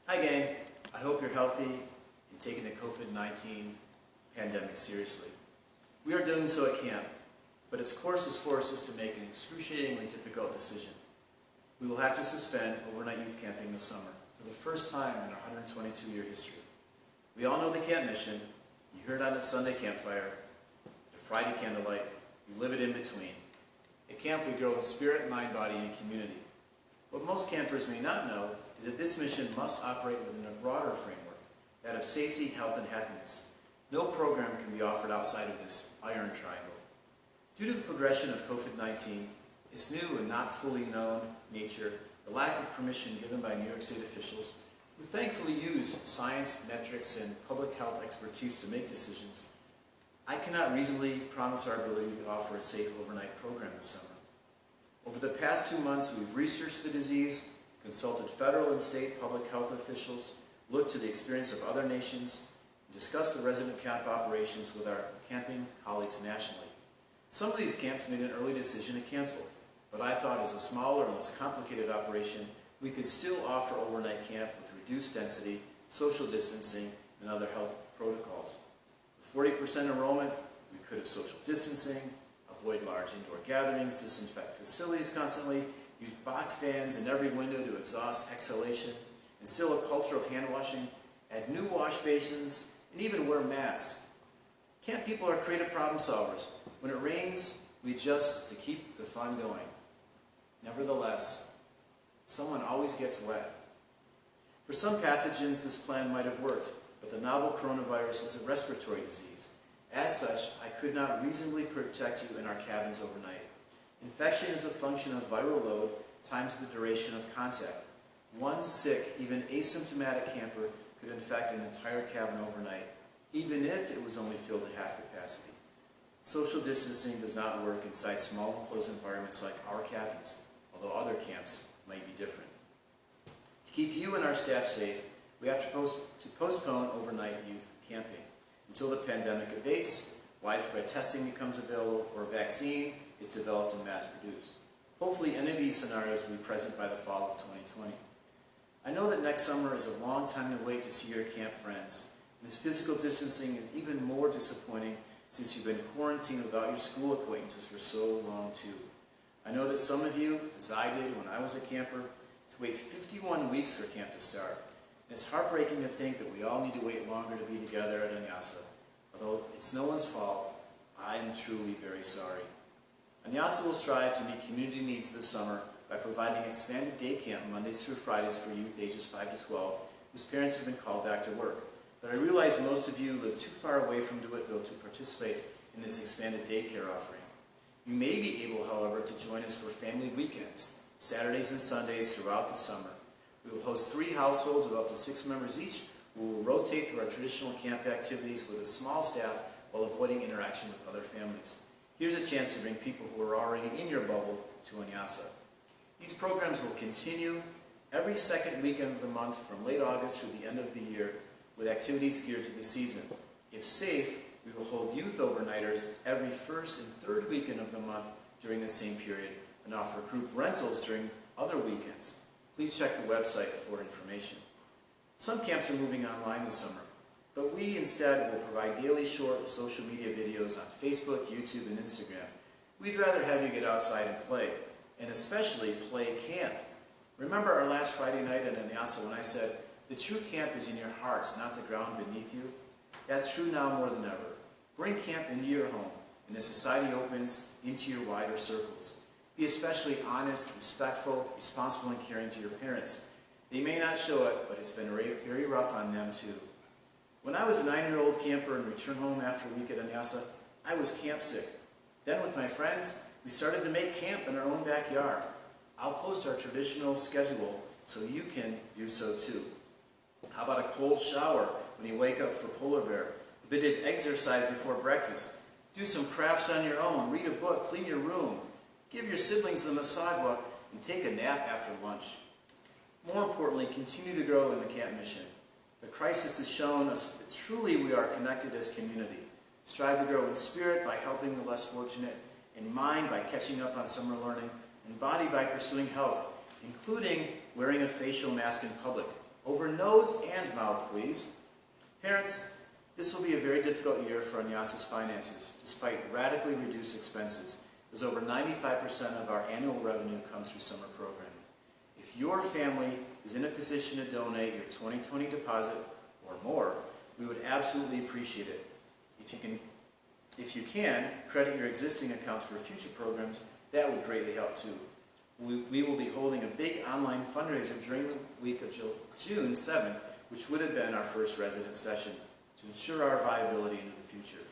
Hi gang, I hope you're healthy and taking the COVID-19 pandemic seriously. We are doing so at camp, but its course has forced us to make an excruciatingly difficult decision. We will have to suspend overnight youth camping this summer for the first time in our 122-year history. We all know the camp mission. You heard it on the Sunday campfire, the Friday candlelight. You live it in between. At camp we grow in spirit, mind, body, and community. What most campers may not know is that this mission must operate within a broader framework, that of safety, health, and happiness. No program can be offered outside of this iron triangle. Due to the progression of COVID-19, its new and not fully known nature, the lack of permission given by New York State officials, who thankfully use science, metrics, and public health expertise to make decisions, I cannot reasonably promise our ability to offer a safe overnight program this summer. Over the past 2 months, we've researched the disease, consulted federal and state public health officials, looked to the experience of other nations, and discussed the resident camp operations with our camping colleagues nationally. Some of these camps made an early decision to cancel, but I thought as a smaller and less complicated operation, we could still offer overnight camp with reduced density, social distancing, and other health protocols. With 40% enrollment, we could have social distancing, avoid large indoor gatherings, disinfect facilities constantly, use box fans in every window to exhaust exhalation, instill a culture of hand washing, add new wash basins, and even wear masks. Camp people are creative problem solvers. When it rains, we adjust to keep the fun going. Nevertheless, someone always gets wet. For some pathogens, this plan might have worked, but the novel coronavirus is a respiratory disease. As such, I could not reasonably protect you in our cabins overnight. Infection is a function of viral load times the duration of contact. One sick, even asymptomatic camper could infect an entire cabin overnight, even if it was only filled to half capacity. Social distancing does not work inside small enclosed environments like our cabins, although other camps might be different. To keep you and our staff safe, we have to postpone overnight youth camping until the pandemic abates, widespread testing becomes available, or a vaccine is developed and mass-produced. Hopefully any of these scenarios will be present by the fall of 2020. I know that next summer is a long time to wait to see your camp friends. And this physical distancing is even more disappointing since you've been quarantined without your school acquaintances for so long too. I know that some of you, as I did when I was a camper, had to wait 51 weeks for camp to start. And it's heartbreaking to think that we all need to wait longer to be together at Onyahsa. Although it's no one's fault, I am truly very sorry. Onyahsa will strive to meet community needs this summer by providing expanded day camp Mondays through Fridays for youth ages 5 to 12 whose parents have been called back to work. But I realize most of you live too far away from DeWittville to participate in this expanded daycare offering. You may be able, however, to join us for family weekends, Saturdays and Sundays throughout the summer. We will host 3 households of up to 6 members each who will rotate through our traditional camp activities with a small staff while avoiding interaction with other families. Here's a chance to bring people who are already in your bubble to Onyahsa. These programs will continue every second weekend of the month from late August through the end of the year with activities geared to the season. If safe, we will hold youth overnighters every first and third weekend of the month during the same period and offer group rentals during other weekends. Please check the website for information. Some camps are moving online this summer, but we instead will provide daily short social media videos on Facebook, YouTube, and Instagram. We'd rather have you get outside and play, and especially play camp. Remember our last Friday night at Onyahsa when I said, the true camp is in your hearts, not the ground beneath you? That's true now more than ever. Bring camp into your home, and as society opens, into your wider circles. Be especially honest, respectful, responsible, and caring to your parents. They may not show it, but it's been very rough on them too. When I was a 9-year-old camper and returned home after a week at Onyahsa, I was camp sick. Then with my friends, we started to make camp in our own backyard. I'll post our traditional schedule so you can do so too. How about a cold shower when you wake up for polar bear? A bit of exercise before breakfast. Do some crafts on your own. Read a book. Clean your room. Give your siblings the masagwa and take a nap after lunch. More importantly, continue to grow in the camp mission. The crisis has shown us that truly we are connected as community. Strive to grow in spirit by helping the less fortunate, in mind by catching up on summer learning, and body by pursuing health, including wearing a facial mask in public. over nose and mouth, please. Parents, this will be a very difficult year for Onyahsa's finances, despite radically reduced expenses, as over 95% of our annual revenue comes through summer programming. If your family is in a position to donate your 2020 deposit or more, we would absolutely appreciate it. If you can, credit your existing accounts for future programs. That would greatly help too. We will be holding a big online fundraiser during the week of June 7th, which would have been our first resident session, to ensure our viability into the future.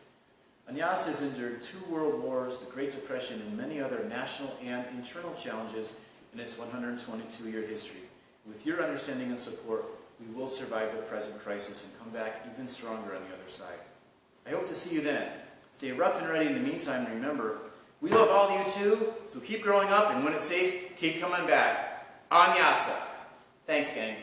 Onyahsa has endured 2 world wars, the Great Depression, and many other national and internal challenges in its 122-year history. With your understanding and support, we will survive the present crisis and come back even stronger on the other side. I hope to see you then. Stay rough and ready in the meantime, and remember, we love all of you too, so keep growing up, and when it's safe, keep coming back. Onyahsa. Thanks, gang.